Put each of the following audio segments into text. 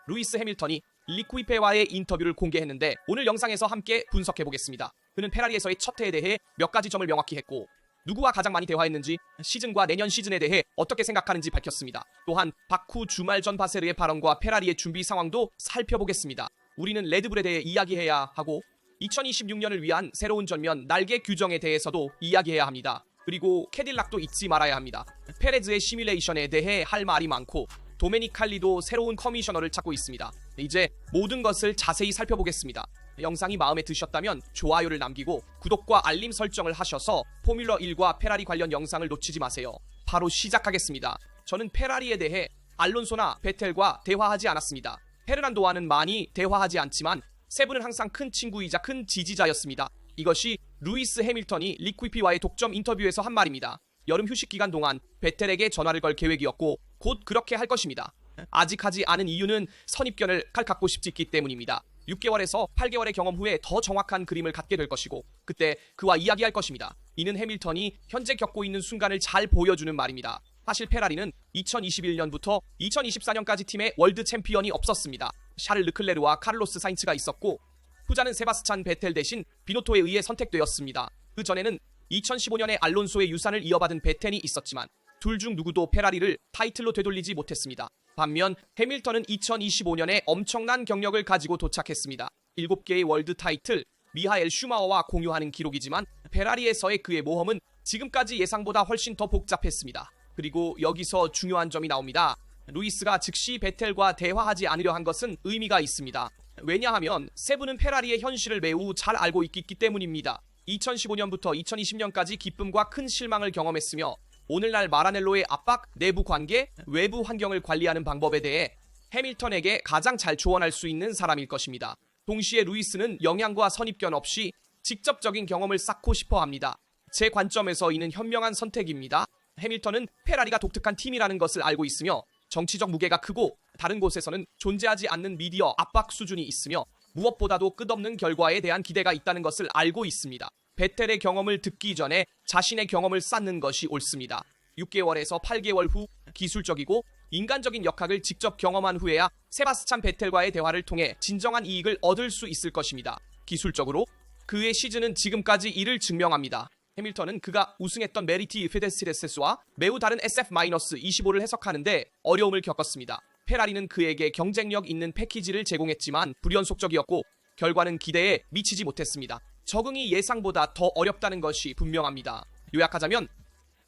루이스 해밀턴이 리퀴페와의 인터뷰를 공개했는데 오늘 영상에서 함께 분석해보겠습니다. 그는 페라리에서의 첫 해에 대해 몇 가지 점을 명확히 했고 누구와 가장 많이 대화했는지, 시즌과 내년 시즌에 대해 어떻게 생각하는지 밝혔습니다. 또한 바쿠 주말 전 바세르의 발언과 페라리의 준비 상황도 살펴보겠습니다. 우리는 레드불에 대해 이야기해야 하고 2026년을 위한 새로운 전면 날개 규정에 대해서도 이야기해야 합니다. 그리고 캐딜락도 잊지 말아야 합니다. 페레즈의 시뮬레이션에 대해 할 말이 많고 도메니칼리도 새로운 커미셔너를 찾고 있습니다. 이제 모든 것을 자세히 살펴보겠습니다. 영상이 마음에 드셨다면 좋아요를 남기고 구독과 알림 설정을 하셔서 포뮬러1과 페라리 관련 영상을 놓치지 마세요. 바로 시작하겠습니다. 저는 페라리에 대해 알론소나 베텔과 대화하지 않았습니다. 페르난도와는 많이 대화하지 않지만 세븐은 항상 큰 친구이자 큰 지지자였습니다. 이것이 루이스 해밀턴이 리퀴피와의 독점 인터뷰에서 한 말입니다. 여름 휴식 기간 동안 베텔에게 전화를 걸 계획이었고 곧 그렇게 할 것입니다. 아직 하지 않은 이유는 선입견을 갖고 싶지 않기 때문입니다. 6개월에서 8개월의 경험 후에 더 정확한 그림을 갖게 될 것이고 그때 그와 이야기할 것입니다. 이는 해밀턴이 현재 겪고 있는 순간을 잘 보여주는 말입니다. 사실 페라리는 2021년부터 2024년까지 팀에 월드 챔피언이 없었습니다. 샤를 르클레르와 카를로스 사인츠가 있었고 후자는 세바스찬 베텔 대신 비노토에 의해 선택되었습니다. 그 전에는 2015년에 알론소의 유산을 이어받은 베텐이 있었지만 둘 중 누구도 페라리를 타이틀로 되돌리지 못했습니다. 반면 해밀턴은 2025년에 엄청난 경력을 가지고 도착했습니다. 7개의 월드 타이틀, 미하엘 슈마어와 공유하는 기록이지만 페라리에서의 그의 모험은 지금까지 예상보다 훨씬 더 복잡했습니다. 그리고 여기서 중요한 점이 나옵니다. 루이스가 즉시 베텔과 대화하지 않으려 한 것은 의미가 있습니다. 왜냐하면 세븐은 페라리의 현실을 매우 잘 알고 있기 때문입니다. 2015년부터 2020년까지 기쁨과 큰 실망을 경험했으며 오늘날 마라넬로의 압박, 내부 관계, 외부 환경을 관리하는 방법에 대해 해밀턴에게 가장 잘 조언할 수 있는 사람일 것입니다. 동시에 루이스는 영향과 선입견 없이 직접적인 경험을 쌓고 싶어 합니다. 제 관점에서 이는 현명한 선택입니다. 해밀턴은 페라리가 독특한 팀이라는 것을 알고 있으며 정치적 무게가 크고 다른 곳에서는 존재하지 않는 미디어 압박 수준이 있으며 무엇보다도 끝없는 결과에 대한 기대가 있다는 것을 알고 있습니다. 베텔의 경험을 듣기 전에 자신의 경험을 쌓는 것이 옳습니다. 6개월에서 8개월 후 기술적이고 인간적인 역학을 직접 경험한 후에야 세바스찬 베텔과의 대화를 통해 진정한 이익을 얻을 수 있을 것입니다. 기술적으로 그의 시즌은 지금까지 이를 증명합니다. 해밀턴은 그가 우승했던 메리티 페데스레스와 매우 다른 SF-25를 해석하는데 어려움을 겪었습니다. 페라리는 그에게 경쟁력 있는 패키지를 제공했지만 불연속적이었고 결과는 기대에 미치지 못했습니다. 적응이 예상보다 더 어렵다는 것이 분명합니다. 요약하자면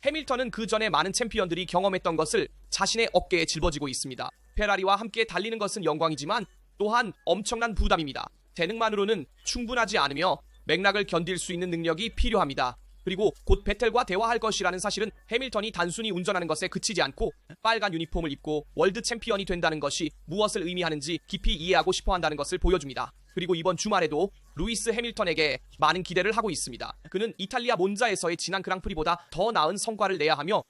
해밀턴은 그 전에 많은 챔피언들이 경험했던 것을 자신의 어깨에 짊어지고 있습니다. 페라리와 함께 달리는 것은 영광이지만 또한 엄청난 부담입니다. 재능만으로는 충분하지 않으며 맥락을 견딜 수 있는 능력이 필요합니다. 그리고 곧 베텔과 대화할 것이라는 사실은 해밀턴이 단순히 운전하는 것에 그치지 않고 빨간 유니폼을 입고 월드 챔피언이 된다는 것이 무엇을 의미하는지 깊이 이해하고 싶어 한다는 것을 보여줍니다. 그리고 이번 주말에도 루이스 해밀턴에게 많은 기대를 하고 있습니다. 그는 이탈리아 몬자에서의 지난 그랑프리보다 더 나은 성과를 내야 하며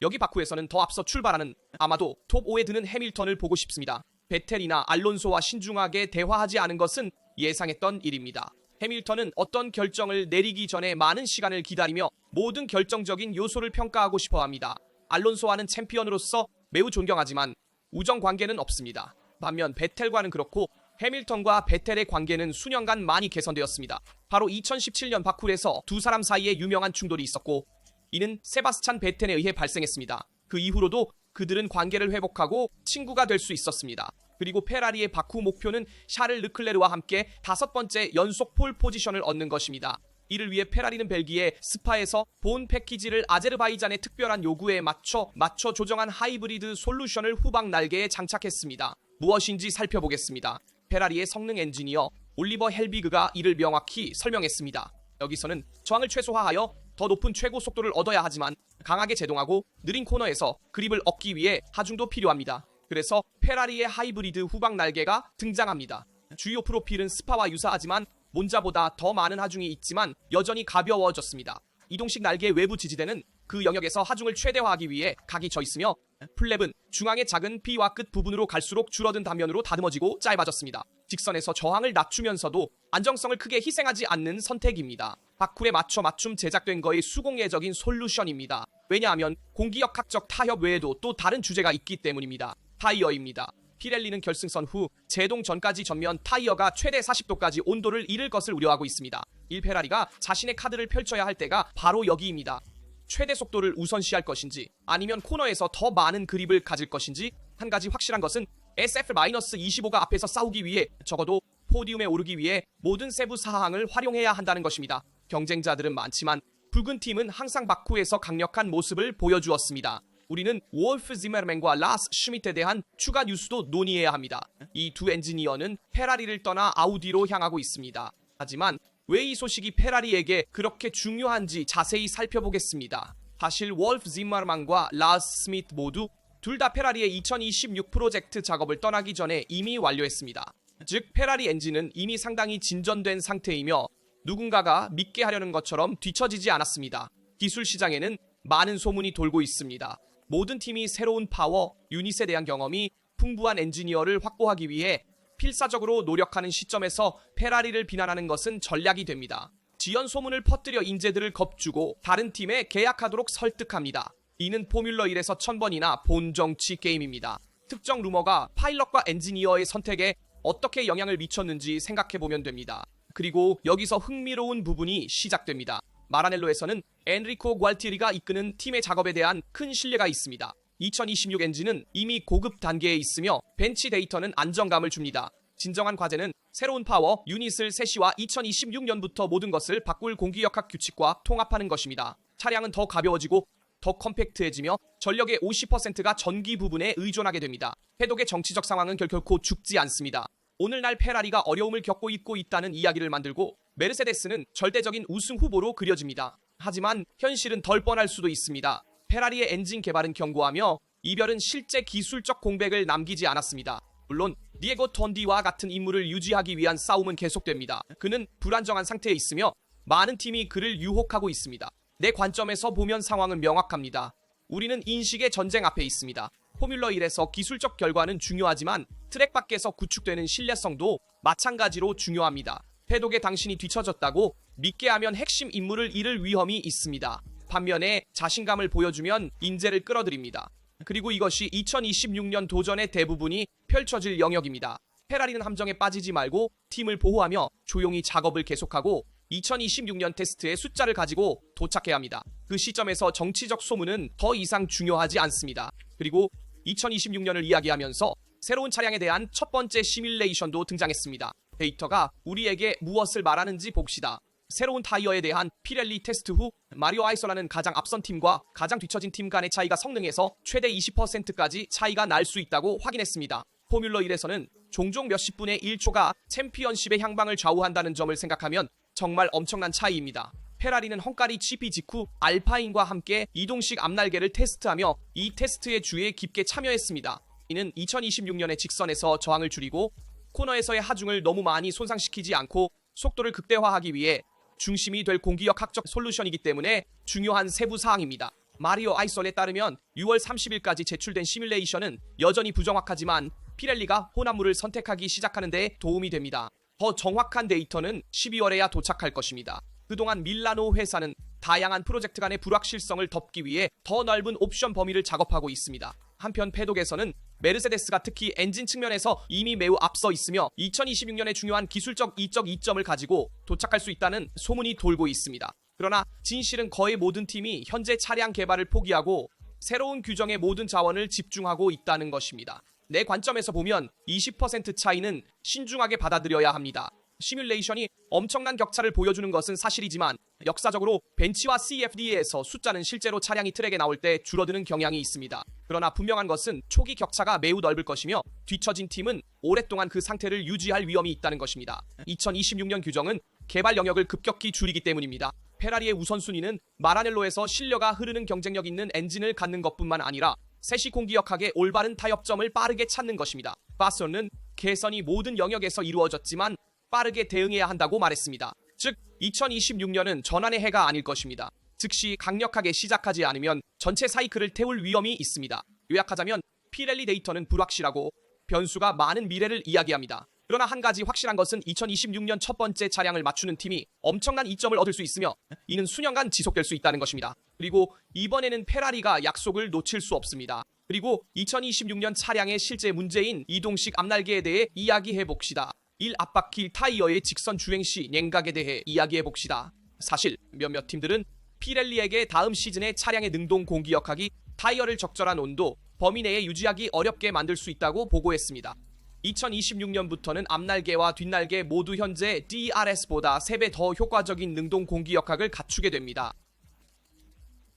여기 바쿠에서는 더 앞서 출발하는 아마도 톱 5에 드는 해밀턴을 보고 싶습니다. 베텔이나 알론소와 신중하게 대화하지 않은 것은 예상했던 일입니다. 해밀턴은 어떤 결정을 내리기 전에 많은 시간을 기다리며 모든 결정적인 요소를 평가하고 싶어 합니다. 알론소와는 챔피언으로서 매우 존경하지만 우정 관계는 없습니다. 반면 베텔과는 그렇고 해밀턴과 베텔의 관계는 수년간 많이 개선되었습니다. 바로 2017년 바쿠에서 두 사람 사이에 유명한 충돌이 있었고 이는 세바스찬 베텐에 의해 발생했습니다. 그 이후로도 그들은 관계를 회복하고 친구가 될 수 있었습니다. 그리고 페라리의 바쿠 목표는 샤를 르클레르와 함께 5번째 연속 폴 포지션을 얻는 것입니다. 이를 위해 페라리는 벨기에 스파에서 본 패키지를 아제르바이잔의 특별한 요구에 맞춰 조정한 하이브리드 솔루션을 후방 날개에 장착했습니다. 무엇인지 살펴보겠습니다. 페라리의 성능 엔지니어 올리버 헬비그가 이를 명확히 설명했습니다. 여기서는 저항을 최소화하여 더 높은 최고 속도를 얻어야 하지만 강하게 제동하고 느린 코너에서 그립을 얻기 위해 하중도 필요합니다. 그래서 페라리의 하이브리드 후방 날개가 등장합니다. 주요 프로필은 스파와 유사하지만 몬자보다 더 많은 하중이 있지만 여전히 가벼워졌습니다. 이동식 날개 외부 지지대는 그 영역에서 하중을 최대화하기 위해 각이 져 있으며 플랩은 중앙의 작은 B와 끝 부분으로 갈수록 줄어든 단면으로 다듬어지고 짧아졌습니다. 직선에서 저항을 낮추면서도 안정성을 크게 희생하지 않는 선택입니다. 바쿨에 맞춤 제작된 거의 수공예적인 솔루션입니다. 왜냐하면 공기역학적 타협 외에도 또 다른 주제가 있기 때문입니다. 타이어입니다. 피렐리는 결승선 후 제동 전까지 전면 타이어가 최대 40도까지 온도를 잃을 것을 우려하고 있습니다. 페라리가 자신의 카드를 펼쳐야 할 때가 바로 여기입니다. 최대 속도를 우선시할 것인지 아니면 코너에서 더 많은 그립을 가질 것인지. 한 가지 확실한 것은 SF-25가 앞에서 싸우기 위해 적어도 포디움에 오르기 위해 모든 세부 사항을 활용해야 한다는 것입니다. 경쟁자들은 많지만 붉은 팀은 항상 바쿠에서 강력한 모습을 보여주었습니다. 우리는 월프 지메르맨과 라스 슈미트에 대한 추가 뉴스도 논의해야 합니다. 이 두 엔지니어는 페라리를 떠나 아우디로 향하고 있습니다. 하지만 왜 이 소식이 페라리에게 그렇게 중요한지 자세히 살펴보겠습니다. 사실 월프 지메르맨과 라스 스미트 모두 둘 다 페라리의 2026 프로젝트 작업을 떠나기 전에 이미 완료했습니다. 즉 페라리 엔진은 이미 상당히 진전된 상태이며 누군가가 믿게 하려는 것처럼 뒤처지지 않았습니다. 기술 시장에는 많은 소문이 돌고 있습니다. 모든 팀이 새로운 파워, 유닛에 대한 경험이 풍부한 엔지니어를 확보하기 위해 필사적으로 노력하는 시점에서 페라리를 비난하는 것은 전략이 됩니다. 지연 소문을 퍼뜨려 인재들을 겁주고 다른 팀에 계약하도록 설득합니다. 이는 포뮬러 1에서 1000번이나 본 정치 게임입니다. 특정 루머가 파일럿과 엔지니어의 선택에 어떻게 영향을 미쳤는지 생각해보면 됩니다. 그리고 여기서 흥미로운 부분이 시작됩니다. 마라넬로에서는 엔리코 구알티에리가 이끄는 팀의 작업에 대한 큰 신뢰가 있습니다. 2026 엔진은 이미 고급 단계에 있으며 벤치 데이터는 안정감을 줍니다. 진정한 과제는 새로운 파워 유닛을 세시와 2026년부터 모든 것을 바꿀 공기역학 규칙과 통합하는 것입니다. 차량은 더 가벼워지고 더 컴팩트해지며 전력의 50%가 전기 부분에 의존하게 됩니다. 해독의 정치적 상황은 결코 죽지 않습니다. 오늘날 페라리가 어려움을 겪고 있다는 이야기를 만들고 메르세데스는 절대적인 우승 후보로 그려집니다. 하지만 현실은 덜 뻔할 수도 있습니다. 페라리의 엔진 개발은 견고하며 이별은 실제 기술적 공백을 남기지 않았습니다. 물론 디에고 톤디와 같은 인물을 유지하기 위한 싸움은 계속됩니다. 그는 불안정한 상태에 있으며 많은 팀이 그를 유혹하고 있습니다. 내 관점에서 보면 상황은 명확합니다. 우리는 인식의 전쟁 앞에 있습니다. 포뮬러 1에서 기술적 결과는 중요하지만 트랙 밖에서 구축되는 신뢰성도 마찬가지로 중요합니다. 패독에 당신이 뒤처졌다고 믿게 하면 핵심 인물을 잃을 위험이 있습니다. 반면에 자신감을 보여주면 인재를 끌어들입니다. 그리고 이것이 2026년 도전의 대부분이 펼쳐질 영역입니다. 페라리는 함정에 빠지지 말고 팀을 보호하며 조용히 작업을 계속하고 2026년 테스트의 숫자를 가지고 도착해야 합니다. 그 시점에서 정치적 소문은 더 이상 중요하지 않습니다. 그리고 2026년을 이야기하면서 새로운 차량에 대한 첫 번째 시뮬레이션도 등장했습니다. 데이터가 우리에게 무엇을 말하는지 봅시다. 새로운 타이어에 대한 피렐리 테스트 후 마리오 아이솔라는 가장 앞선 팀과 가장 뒤처진 팀 간의 차이가 성능에서 최대 20%까지 차이가 날 수 있다고 확인했습니다. 포뮬러 1에서는 종종 몇십 분의 1초가 챔피언십의 향방을 좌우한다는 점을 생각하면 정말 엄청난 차이입니다. 페라리는 헝가리 GP 직후 알파인과 함께 이동식 앞날개를 테스트하며 이 테스트의 주에 깊게 참여했습니다. 이는 2026년에 직선에서 저항을 줄이고 코너에서의 하중을 너무 많이 손상시키지 않고 속도를 극대화하기 위해 중심이 될 공기역학적 솔루션이기 때문에 중요한 세부 사항입니다. 마리오 아이솔에 따르면 6월 30일까지 제출된 시뮬레이션은 여전히 부정확하지만 피렐리가 혼합물을 선택하기 시작하는 데 도움이 됩니다. 더 정확한 데이터는 12월에야 도착할 것입니다. 그동안 밀라노 회사는 다양한 프로젝트 간의 불확실성을 덮기 위해 더 넓은 옵션 범위를 작업하고 있습니다. 한편 패독에서는 메르세데스가 특히 엔진 측면에서 이미 매우 앞서 있으며 2026년에 중요한 기술적 이점을 가지고 도착할 수 있다는 소문이 돌고 있습니다. 그러나 진실은 거의 모든 팀이 현재 차량 개발을 포기하고 새로운 규정에 모든 자원을 집중하고 있다는 것입니다. 내 관점에서 보면 20% 차이는 신중하게 받아들여야 합니다. 시뮬레이션이 엄청난 격차를 보여주는 것은 사실이지만 역사적으로 벤치와 CFD에서 숫자는 실제로 차량이 트랙에 나올 때 줄어드는 경향이 있습니다. 그러나 분명한 것은 초기 격차가 매우 넓을 것이며 뒤처진 팀은 오랫동안 그 상태를 유지할 위험이 있다는 것입니다. 2026년 규정은 개발 영역을 급격히 줄이기 때문입니다. 페라리의 우선순위는 마라넬로에서 신뢰가 흐르는 경쟁력 있는 엔진을 갖는 것뿐만 아니라 세시 공기역학의 올바른 타협점을 빠르게 찾는 것입니다. 바소는 개선이 모든 영역에서 이루어졌지만 빠르게 대응해야 한다고 말했습니다. 즉 2026년은 전환의 해가 아닐 것입니다. 즉시 강력하게 시작하지 않으면 전체 사이클을 태울 위험이 있습니다. 요약하자면 피렐리 데이터는 불확실하고 변수가 많은 미래를 이야기합니다. 그러나 한 가지 확실한 것은 2026년 첫 번째 차량을 맞추는 팀이 엄청난 이점을 얻을 수 있으며 이는 수년간 지속될 수 있다는 것입니다. 그리고 이번에는 페라리가 약속을 놓칠 수 없습니다. 그리고 2026년 차량의 실제 문제인 이동식 앞날개에 대해 이야기해봅시다. 1. 앞바퀴 타이어의 직선 주행 시 냉각에 대해 이야기해봅시다. 사실 몇몇 팀들은 피렐리에게 다음 시즌에 차량의 능동 공기역학이 타이어를 적절한 온도, 범위 내에 유지하기 어렵게 만들 수 있다고 보고했습니다. 2026년부터는 앞날개와 뒷날개 모두 현재 DRS보다 3배 더 효과적인 능동 공기역학을 갖추게 됩니다.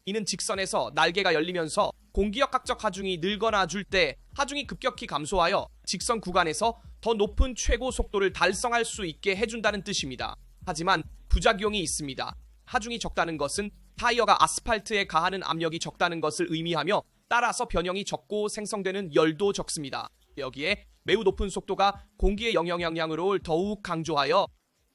이는 직선에서 날개가 열리면서 공기역학적 하중이 늘거나 줄 때 하중이 급격히 감소하여 직선 구간에서 더 높은 최고 속도를 달성할 수 있게 해준다는 뜻입니다. 하지만 부작용이 있습니다. 하중이 적다는 것은 타이어가 아스팔트에 가하는 압력이 적다는 것을 의미하며 따라서 변형이 적고 생성되는 열도 적습니다. 여기에 매우 높은 속도가 공기의 영향으로 더욱 강조하여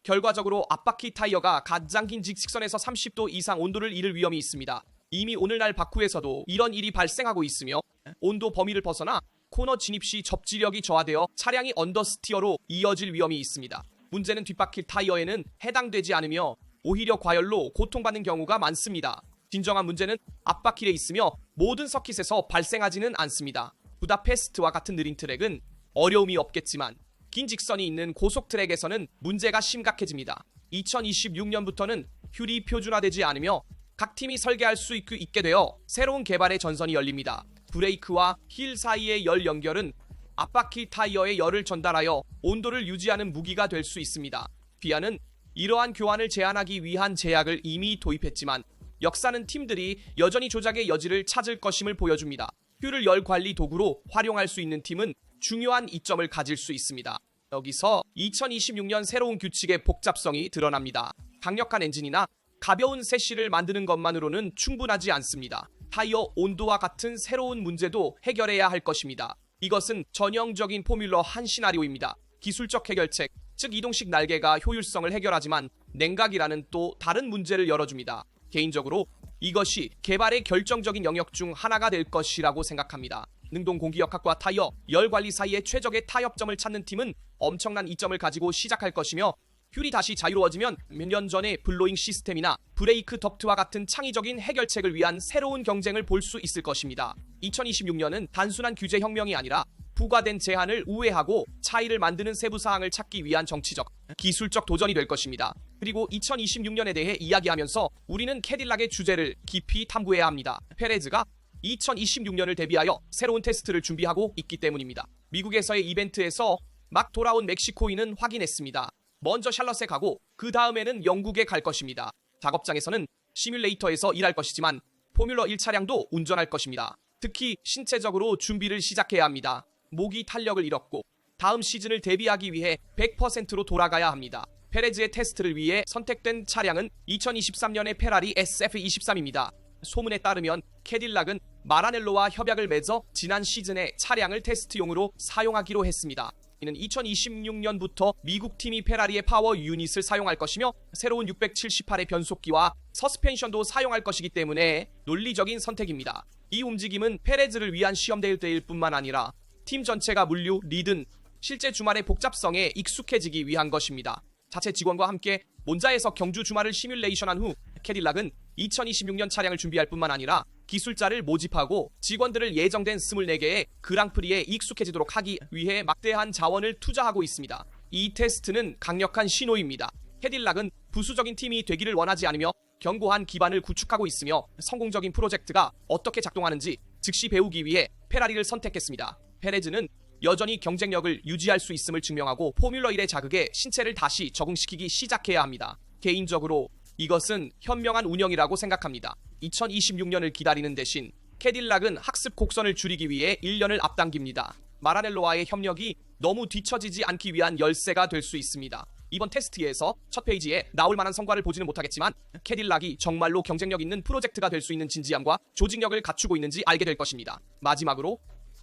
결과적으로 앞바퀴 타이어가 가장 긴 직선에서 30도 이상 온도를 잃을 위험이 있습니다. 이미 오늘날 바쿠에서도 이런 일이 발생하고 있으며 온도 범위를 벗어나 코너 진입 시 접지력이 저하되어 차량이 언더스티어로 이어질 위험이 있습니다. 문제는 뒷바퀴 타이어에는 해당되지 않으며 오히려 과열로 고통받는 경우가 많습니다. 진정한 문제는 앞바퀴에 있으며 모든 서킷에서 발생하지는 않습니다. 부다페스트와 같은 느린 트랙은 어려움이 없겠지만 긴 직선이 있는 고속 트랙에서는 문제가 심각해집니다. 2026년부터는 휠이 표준화되지 않으며 각 팀이 설계할 수 있게 되어 새로운 개발의 전선이 열립니다. 브레이크와 힐 사이의 열 연결은 앞바퀴 타이어에 열을 전달하여 온도를 유지하는 무기가 될 수 있습니다. FIA는 이러한 교환을 제한하기 위한 제약을 이미 도입했지만 역사는 팀들이 여전히 조작의 여지를 찾을 것임을 보여줍니다. 휠을 열 관리 도구로 활용할 수 있는 팀은 중요한 이점을 가질 수 있습니다. 여기서 2026년 새로운 규칙의 복잡성이 드러납니다. 강력한 엔진이나 가벼운 세시를 만드는 것만으로는 충분하지 않습니다. 타이어 온도와 같은 새로운 문제도 해결해야 할 것입니다. 이것은 전형적인 포뮬러 한 시나리오입니다. 기술적 해결책, 즉 이동식 날개가 효율성을 해결하지만 냉각이라는 또 다른 문제를 열어줍니다. 개인적으로 이것이 개발의 결정적인 영역 중 하나가 될 것이라고 생각합니다. 능동 공기역학과 타이어, 열 관리 사이의 최적의 타협점을 찾는 팀은 엄청난 이점을 가지고 시작할 것이며 휠이 다시 자유로워지면 몇 년 전의 블로잉 시스템이나 브레이크 덕트와 같은 창의적인 해결책을 위한 새로운 경쟁을 볼 수 있을 것입니다. 2026년은 단순한 규제 혁명이 아니라 부과된 제한을 우회하고 차이를 만드는 세부 사항을 찾기 위한 정치적, 기술적 도전이 될 것입니다. 그리고 2026년에 대해 이야기하면서 우리는 캐딜락의 주제를 깊이 탐구해야 합니다. 페레즈가 2026년을 대비하여 새로운 테스트를 준비하고 있기 때문입니다. 미국에서의 이벤트에서 막 돌아온 멕시코인은 확인했습니다. 먼저 샬럿에 가고 그 다음에는 영국에 갈 것입니다. 작업장에서는 시뮬레이터에서 일할 것이지만 포뮬러 1 차량도 운전할 것입니다. 특히 신체적으로 준비를 시작해야 합니다. 목이 탄력을 잃었고 다음 시즌을 대비하기 위해 100%로 돌아가야 합니다. 페레즈의 테스트를 위해 선택된 차량은 2023년의 페라리 SF23입니다. 소문에 따르면 캐딜락은 마라넬로와 협약을 맺어 지난 시즌에 차량을 테스트용으로 사용하기로 했습니다. 이는 2026년부터 미국 팀이 페라리의 파워 유닛을 사용할 것이며 새로운 678의 변속기와 서스펜션도 사용할 것이기 때문에 논리적인 선택입니다. 이 움직임은 페레즈를 위한 시험대일 뿐만 아니라 팀 전체가 물류, 리든, 실제 주말의 복잡성에 익숙해지기 위한 것입니다. 자체 직원과 함께 몬자에서 경주 주말을 시뮬레이션한 후 캐딜락은 2026년 차량을 준비할 뿐만 아니라 기술자를 모집하고 직원들을 예정된 24개의 그랑프리에 익숙해지도록 하기 위해 막대한 자원을 투자하고 있습니다. 이 테스트는 강력한 신호입니다. 캐딜락은 부수적인 팀이 되기를 원하지 않으며 견고한 기반을 구축하고 있으며 성공적인 프로젝트가 어떻게 작동하는지 즉시 배우기 위해 페라리를 선택했습니다. 페레즈는 여전히 경쟁력을 유지할 수 있음을 증명하고 포뮬러 1의 자극에 신체를 다시 적응시키기 시작해야 합니다. 개인적으로 이것은 현명한 운영이라고 생각합니다. 2026년을 기다리는 대신 캐딜락은 학습 곡선을 줄이기 위해 1년을 앞당깁니다. 마라넬로와의 협력이 너무 뒤처지지 않기 위한 열쇠가 될 수 있습니다. 이번 테스트에서 첫 페이지에 나올 만한 성과를 보지는 못하겠지만 캐딜락이 정말로 경쟁력 있는 프로젝트가 될 수 있는 진지함과 조직력을 갖추고 있는지 알게 될 것입니다. 마지막으로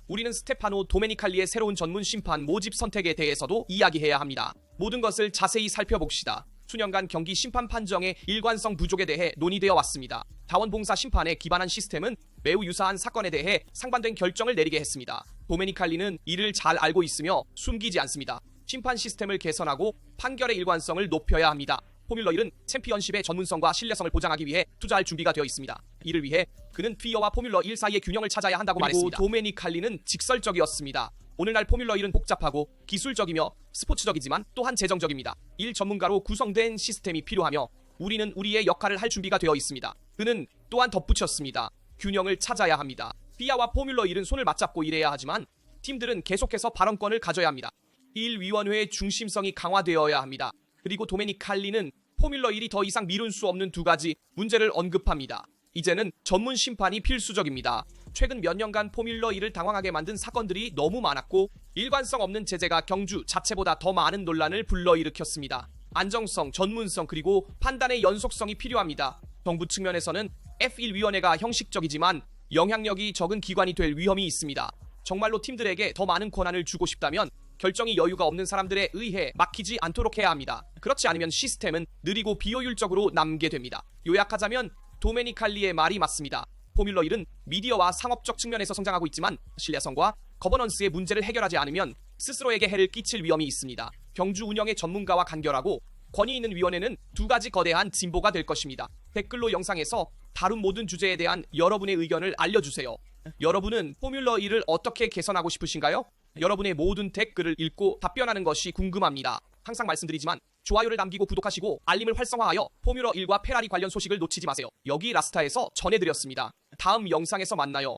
우리는 스테파노 도메니칼리의 새로운 전문 심판 모집 선택에 대해서도 이야기해야 합니다. 모든 것을 자세히 살펴봅시다. 수년간 경기 심판 판정의 일관성 부족에 대해 논의되어 왔습니다. 자원봉사 심판에 기반한 시스템은 매우 유사한 사건에 대해 상반된 결정을 내리게 했습니다. 도메니칼리는 이를 잘 알고 있으며 숨기지 않습니다. 심판 시스템을 개선하고 판결의 일관성을 높여야 합니다. 포뮬러 1은 챔피언십의 전문성과 신뢰성을 보장하기 위해 투자할 준비가 되어 있습니다. 이를 위해 그는 피어와 포뮬러 1 사이의 균형을 찾아야 한다고 말했습니다. 도메니칼리는 직설적이었습니다. 오늘날 포뮬러 1은 복잡하고 기술적이며 스포츠적이지만 또한 재정적입니다. 일 전문가로 구성된 시스템이 필요하며 우리는 우리의 역할을 할 준비가 되어 있습니다. 그는 또한 덧붙였습니다. 균형을 찾아야 합니다. 피아와 포뮬러 1은 손을 맞잡고 일해야 하지만 팀들은 계속해서 발언권을 가져야 합니다. 1위원회의 중심성이 강화되어야 합니다. 그리고 도메니칼리는 포뮬러 1이 더 이상 미룰 수 없는 두 가지 문제를 언급합니다. 이제는 전문 심판이 필수적입니다. 최근 몇 년간 포뮬러 1을 당황하게 만든 사건들이 너무 많았고 일관성 없는 제재가 경주 자체보다 더 많은 논란을 불러일으켰습니다. 안정성, 전문성 그리고 판단의 연속성이 필요합니다. 정부 측면에서는 F1위원회가 형식적이지만 영향력이 적은 기관이 될 위험이 있습니다. 정말로 팀들에게 더 많은 권한을 주고 싶다면 결정이 여유가 없는 사람들에 의해 막히지 않도록 해야 합니다. 그렇지 않으면 시스템은 느리고 비효율적으로 남게 됩니다. 요약하자면 도메니칼리의 말이 맞습니다. 포뮬러 1은 미디어와 상업적 측면에서 성장하고 있지만 신뢰성과 거버넌스의 문제를 해결하지 않으면 스스로에게 해를 끼칠 위험이 있습니다. 경주 운영의 전문가와 간결하고 권위 있는 위원회는 두 가지 거대한 진보가 될 것입니다. 댓글로 영상에서 다룬 모든 주제에 대한 여러분의 의견을 알려주세요. 여러분은 포뮬러 1을 어떻게 개선하고 싶으신가요? 여러분의 모든 댓글을 읽고 답변하는 것이 궁금합니다. 항상 말씀드리지만 좋아요를 남기고 구독하시고 알림을 활성화하여 포뮬러 1과 페라리 관련 소식을 놓치지 마세요. 여기 라스타에서 전해드렸습니다. 다음 영상에서 만나요.